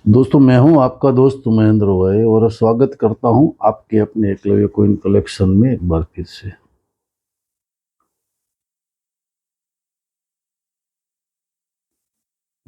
दोस्तों, मैं हूं आपका दोस्त महेंद्र भाई और स्वागत करता हूं आपके अपने एकलव्य कोइन कलेक्शन में एक बार फिर से।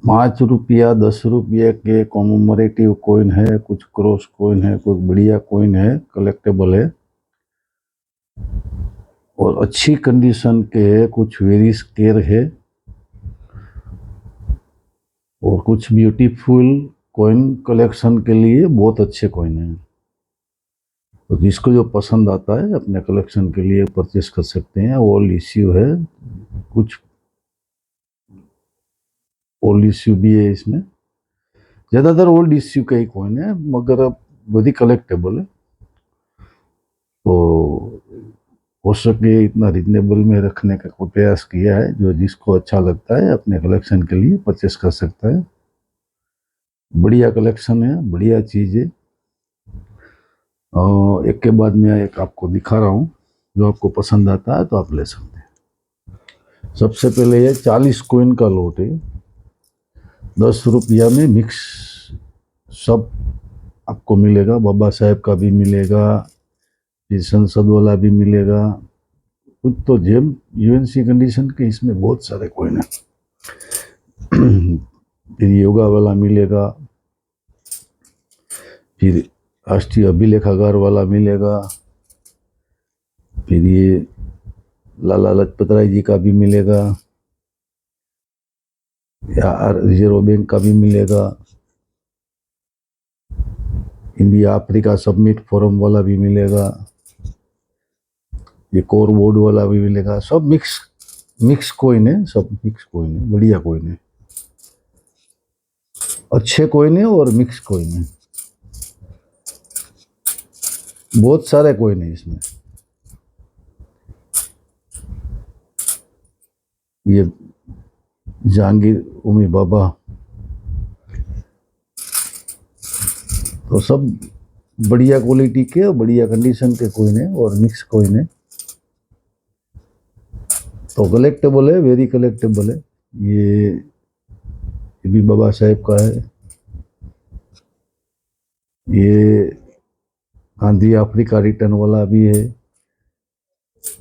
5 रुपया 10 रुपये के कॉमेमोरेटिव कोइन है, कुछ क्रॉस कोइन है, कुछ बढ़िया कोइन है, कलेक्टेबल है और अच्छी कंडीशन के है। कुछ वेरी स्केर है और कुछ ब्यूटीफुल कोइन कलेक्शन के लिए बहुत अच्छे कोइन है। तो जिसको जो पसंद आता है अपने कलेक्शन के लिए परचेस कर सकते हैं। ओल्ड इश्यू है, कुछ ओल्ड इश्यू भी है इसमें। ज़्यादातर ओल्ड इश्यू का ही कॉइन है मगर अब बड़ी कलेक्टेबल है। तो हो सके इतना रिजनेबल में रखने का कोई प्रयास किया है। जो जिसको अच्छा लगता है अपने कलेक्शन के लिए परचेस कर सकता है। बढ़िया कलेक्शन है, बढ़िया चीज़ है और एक के बाद मैं एक आपको दिखा रहा हूँ। जो आपको पसंद आता है तो आप ले सकते हैं। सबसे पहले ये 40 कॉइन का लोट है, 10 रुपया में मिक्स सब आपको मिलेगा। बाबा साहेब का भी मिलेगा, फिर संसद वाला भी मिलेगा। कुछ तो जेम यूएनसी कंडीशन के इसमें बहुत सारे कॉइन है। फिर योगा वाला मिलेगा, फिर राष्ट्रीय अभिलेखागार वाला मिलेगा, फिर ये लाला लाजपत राय जी का भी मिलेगा, या रिजर्व बैंक का भी मिलेगा, इंडिया अफ्रीका सबमिट फोरम वाला भी मिलेगा, ये कोर बोर्ड वाला भी मिलेगा। सब मिक्स मिक्स कोइन है, सब मिक्स कोइन है, बढ़िया कोइन है, अच्छे कोइन है और मिक्स कोइन है। बहुत सारे कोइन है इसमें। ये जहांगीर उमी बाबा, तो सब बढ़िया क्वालिटी के और बढ़िया कंडीशन के कोइन है और मिक्स कोइन है। तो कलेक्टेबल है, वेरी कलेक्टेबल है। ये भी बाबा साहेब का है, ये गांधी अफ्रीका रिटर्न वाला भी है।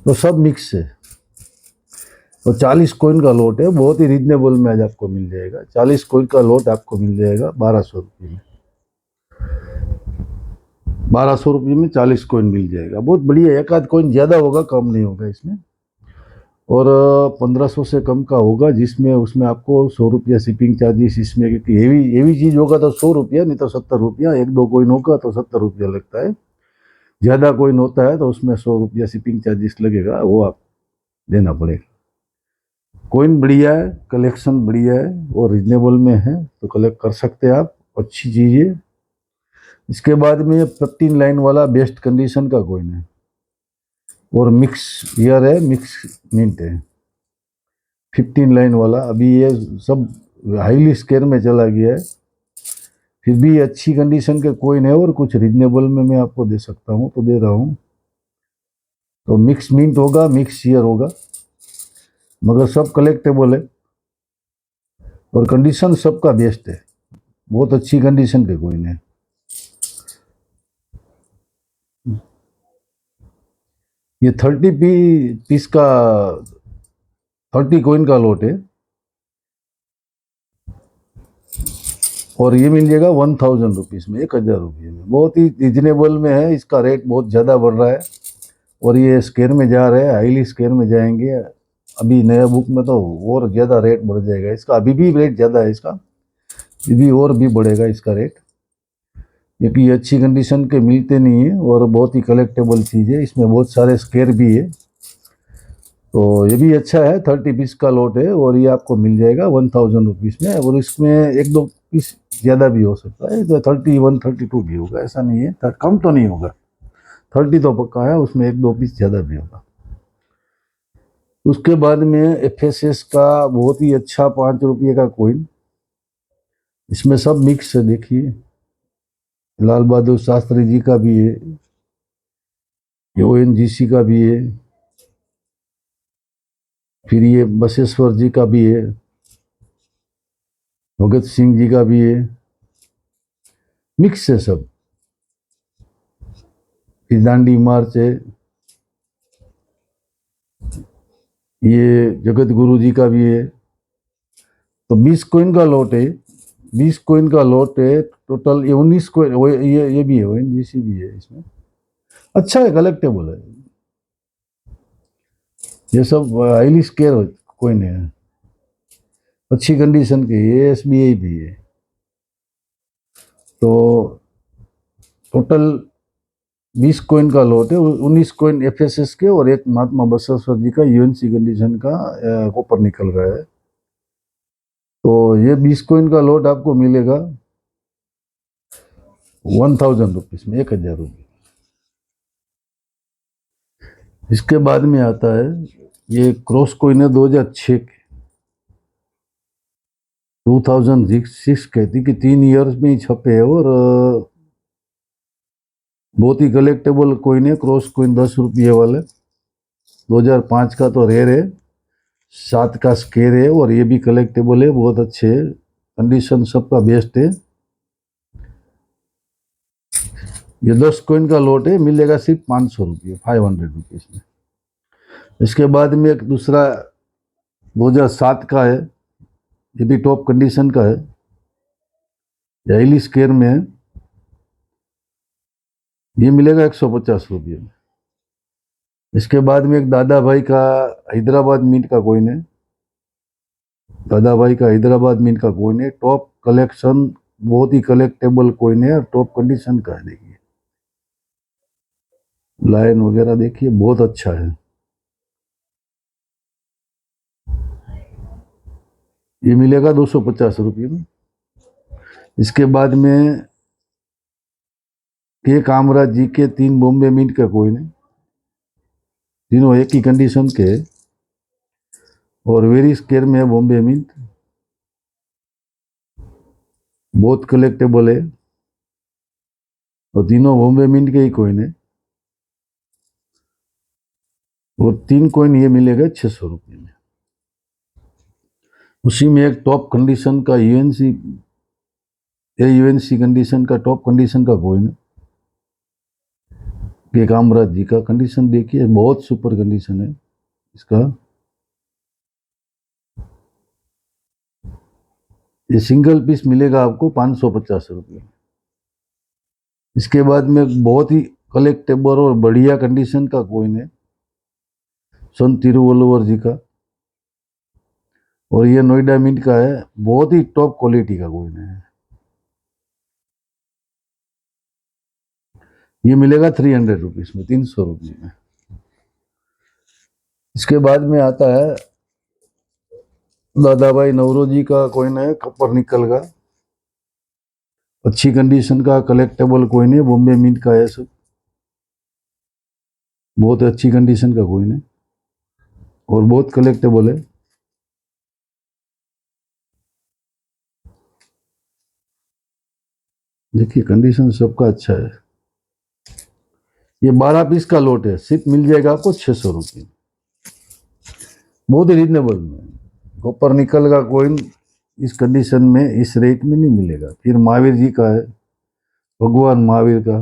तो सब मिक्स है। तो 40 कॉइन का लोट है, बहुत ही रिजनेबल में आज आपको मिल जाएगा। 40 कॉइन का लोट आपको मिल जाएगा 1200 रुपये में। 1200 रुपये में 40 कॉइन मिल जाएगा, बहुत बढ़िया। एक आध कॉइन ज़्यादा होगा, कम नहीं होगा इसमें। और 1500 से कम का होगा जिसमें उसमें आपको 100 रुपया शिपिंग चार्जेस इसमें, क्योंकि हेवी हेवी चीज़ होगा तो 100 रुपया, नहीं तो 70 रुपया। एक दो कॉइन होगा तो 70 रुपया लगता है। ज़्यादा कॉइन होता है तो उसमें 100 रुपया शिपिंग चार्जेस लगेगा, वो आप देना पड़ेगा। कॉइन बढ़िया है, कलेक्शन बढ़िया है और रिजनेबल में है, तो कलेक्ट कर सकते हैं आप। अच्छी चीज़ है। इसके बाद में 15 लाइन वाला बेस्ट कंडीशन का कॉइन है और मिक्स ईयर है, मिक्स मिंट है। 15 लाइन वाला अभी ये सब हाईली स्केयर में चला गया है, फिर भी अच्छी कंडीशन के कॉइन है और कुछ रिजनेबल में मैं आपको दे सकता हूँ तो दे रहा हूँ। तो मिक्स मिंट होगा, मिक्स ईयर होगा, मगर सब कलेक्टेबल है और कंडीशन सबका बेस्ट है। बहुत अच्छी कंडीशन के कॉइन है। ये 30 पीस का 30 कॉइन का लोट है और ये मिल जाएगा 1000 रुपीज़ में, 1000 रुपये में। बहुत ही रिजनेबल में है। इसका रेट बहुत ज़्यादा बढ़ रहा है और ये स्केयर में जा रहे हैं, हाईली स्केयर में जाएंगे। अभी नया बुक में तो और ज़्यादा रेट बढ़ जाएगा इसका। अभी भी रेट ज़्यादा है इसका, अभी और भी बढ़ेगा इसका रेट, क्योंकि ये अच्छी कंडीशन के मिलते नहीं है और बहुत ही कलेक्टेबल चीज़ है। इसमें बहुत सारे स्केयर भी है, तो ये भी अच्छा है। 30 पीस का लोट है और ये आपको मिल जाएगा 1000 रुपीज़ में। और इसमें एक दो पीस ज़्यादा भी हो सकता है, तो 31 32 भी होगा, ऐसा नहीं है। कम तो नहीं होगा, 30 तो पक्का है, उसमें एक दो पीस ज़्यादा भी होगा। उसके बाद में एफएसएस का बहुत ही अच्छा 5 रुपये का कॉइन। इसमें सब मिक्स है, देखिए लाल बहादुर शास्त्री जी का भी है, ये ओएनजीसी का भी है, फिर ये बसवेश्वर जी का भी है, भगत सिंह जी का भी है, मिक्स है सब। ये दांडी मार्च है, ये जगत गुरु जी का भी है। तो 20 कॉइन का लॉट है, 20 कॉइन का लॉट है टोटल। ये 19 कॉइन, ये भी है, ONGC भी है इसमें। अच्छा है, कलेक्टेबल है। ये सब हाईली स्केयर कॉइन है, अच्छी कंडीशन के। ये SBI भी है। तो टोटल 20 कॉइन का लॉट है, 19 कॉइन FSS के और एक महात्मा बसवेश्वर जी का UNC कंडीशन का कॉपर निकल रहा है। तो ये 20 कॉइन का लॉट आपको मिलेगा 1000 रुपीज में, 1000 रुपये। इसके बाद में आता है ये क्रॉस कॉइन है 2006 के, 2006 कहती कि 3 ईयर्स में ही छपे है। और बहुत ही कलेक्टेबल कॉइन है, क्रॉस कॉइन 10 रुपये वाले। 2005 का तो रेयर है, 7 का स्केयर है, और ये भी कलेक्टेबल है, बहुत अच्छे है, कंडीशन सबका बेस्ट है। ये 10 कॉइन का लॉट है, मिलेगा सिर्फ 500 रुपये, 500 रुपीज में। इसके बाद में एक दूसरा 2007 का है, ये भी टॉप कंडीशन का है, हाईली स्केयर में है। ये मिलेगा 150 रुपये में। इसके बाद में एक दादा भाई का हैदराबाद मिंट का कॉइन है, दादा भाई का हैदराबाद मिंट का कॉइन है, टॉप कलेक्शन, बहुत ही कलेक्टेबल कॉइन है, टॉप कंडीशन का है। देखिए लाइन वगैरह देखिए, बहुत अच्छा है। ये मिलेगा 250 रुपये में। इसके बाद में के कामराज जी के 3 बॉम्बे मिंट का कॉइन है, तीनों एक ही कंडीशन के, और वेरी स्केयर में है बॉम्बे मिंट, बहुत कलेक्टेबल है, और तीनों बॉम्बे मिंट के ही कॉइन है। और 3 कॉइन ये मिलेगा 600 रुपये में। उसी में एक टॉप कंडीशन का UNC कंडीशन का टॉप कंडीशन का कॉइन है, के कामराज जी का। कंडीशन देखिए, बहुत सुपर कंडीशन है इसका। ये सिंगल पीस मिलेगा आपको 550 रुपये। इसके बाद में बहुत ही कलेक्टेबल और बढ़िया कंडीशन का कॉइन है, संत तिरुवल्लुवर जी का, और ये नोएडा मिंट का है, बहुत ही टॉप क्वालिटी का कॉइन है। ये मिलेगा 300 रुपीज में, 300 रुपये में। इसके बाद में आता है दादा भाई नवरोजी का कॉइन है, कॉपर निकल का, अच्छी कंडीशन का कलेक्टेबल कॉइन है, बॉम्बे मिंट का है सब, बहुत अच्छी कंडीशन का कॉइन है और बहुत कलेक्टेबल है। देखिए कंडीशन सबका अच्छा है। ये 12 पीस का लॉट है, सिर्फ मिल जाएगा आपको 600 रुपये, बहुत ही रिजनेबल में। कॉपर निकल का कॉइन इस कंडीशन में, इस रेट में नहीं मिलेगा। फिर महावीर जी का है, भगवान महावीर का,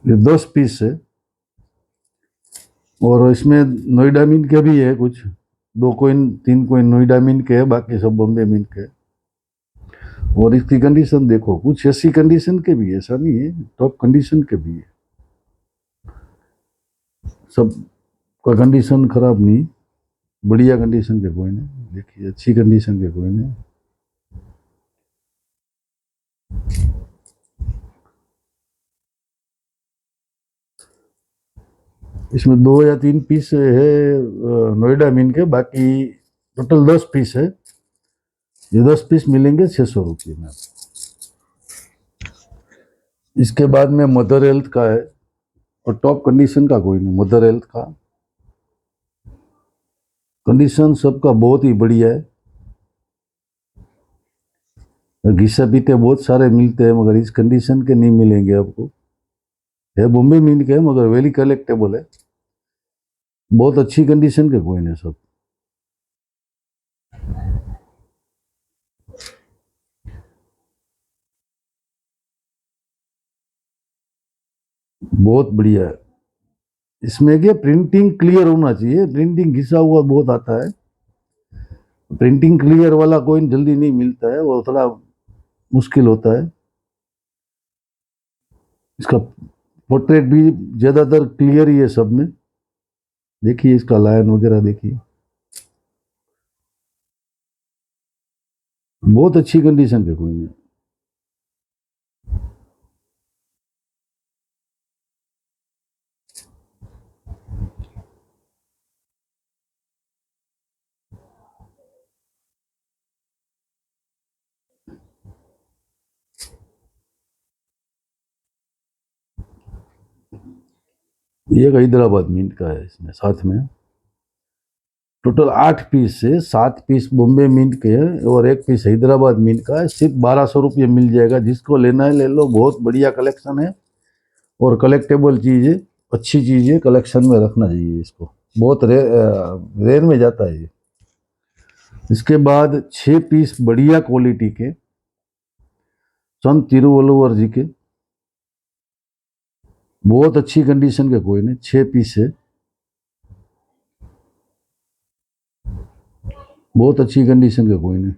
ये 10 पीस है, और इसमें नोएडा मिंट के भी है कुछ, 2 कॉइन 3 कॉइन नोएडा मिंट के है, बाकी सब बॉम्बे मिंट के। और इसकी कंडीशन देखो, कुछ ऐसी कंडीशन के भी, ऐसा नहीं है, टॉप कंडीशन के भी है, सब का कंडीशन खराब नहीं, बढ़िया कंडीशन के कॉइन है। देखिए अच्छी कंडीशन के कॉइन है। इसमें 2 या 3 पीस है नोएडा मिन के, बाकी टोटल 10 पीस है। ये 10 पीस मिलेंगे 600 रुपये में। इसके बाद में मदर हेल्थ का है, और टॉप कंडीशन का कोई नहीं, मदर हेल्थ का कंडीशन सबका बहुत ही बढ़िया है। घिसा पीते बहुत सारे मिलते हैं, मगर इस कंडीशन के नहीं मिलेंगे आपको। है बॉम्बे मिंट के है, मगर वेली कलेक्टेबल है, बहुत अच्छी कंडीशन के कोइन है सब। बहुत बढ़िया है। इसमें क्या प्रिंटिंग क्लियर होना चाहिए, प्रिंटिंग घिसा हुआ बहुत आता है। प्रिंटिंग क्लियर वाला कोइन जल्दी नहीं मिलता है, वो थोड़ा मुश्किल होता है। इसका पोर्ट्रेट भी ज्यादातर क्लियर ही है सब में। देखिए इसका लाइन वगैरह देखिए, बहुत अच्छी कंडीशन के कोइन है। ये एक हैदराबाद मिंट का है, इसमें साथ में टोटल 8 पीस है। 7 पीस बॉम्बे मिंट के हैं और 1 पीस हैदराबाद मिंट का है। सिर्फ 1200 रुपये मिल जाएगा, जिसको लेना है ले लो। बहुत बढ़िया कलेक्शन है और कलेक्टेबल चीज़ है, अच्छी चीज़ है, कलेक्शन में रखना चाहिए इसको। बहुत रेयर में जाता है ये। इसके बाद 6 पीस बढ़िया क्वालिटी के संत तिरुवल्लुवर जी के, बहुत अच्छी कंडीशन के कोइन है। 6 पीस है, बहुत अच्छी कंडीशन के कोइन है।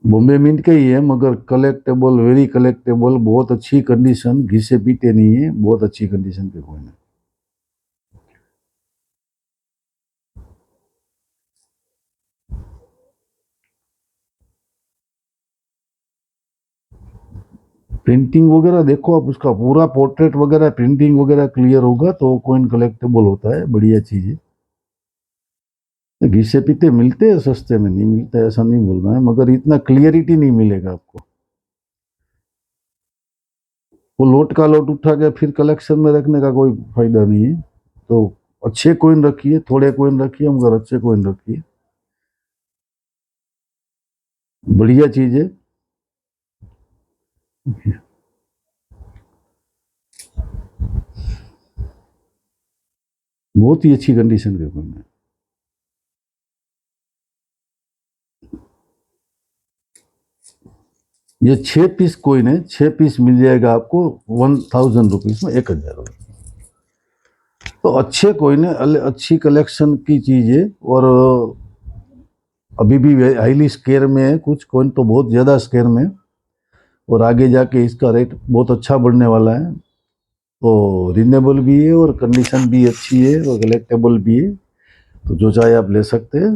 बॉम्बे मिंट का ही है मगर कलेक्टेबल, वेरी कलेक्टेबल, बहुत अच्छी कंडीशन, घिसे पीटे नहीं है, बहुत अच्छी कंडीशन के कोइन है। प्रिंटिंग वगैरह देखो आप, उसका पूरा पोर्ट्रेट वगैरह प्रिंटिंग वगैरह क्लियर होगा तो कोइन कलेक्टेबल होता है, बढ़िया चीज है। घिसे पीते मिलते हैं, सस्ते में नहीं मिलते ऐसा नहीं बोल रहा है, मगर इतना क्लियरिटी नहीं मिलेगा आपको। वो लोट का लोट उठा के फिर कलेक्शन में रखने का कोई फायदा नहीं है। तो अच्छे कोइन रखिए, थोड़े कोइन रखिए मगर अच्छे कोइन रखिए, बढ़िया चीज है। बहुत ही अच्छी कंडीशन के कोइन है। ये 6 पीस कोइन है, 6 पीस मिल जाएगा आपको 1000 रुपीज में, 1000 रुपये। तो अच्छे कोइन है, अच्छी कलेक्शन की चीज है। और अभी भी हाईली स्केयर में है, कुछ कोइन तो बहुत ज़्यादा स्केयर में है, और आगे जाके इसका रेट बहुत अच्छा बढ़ने वाला है। तो रिजनेबल भी है और कंडीशन भी अच्छी है और कलेक्टेबल भी है, तो जो चाहे आप ले सकते हैं।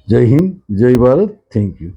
जय हिंद, जय भारत, थैंक यू।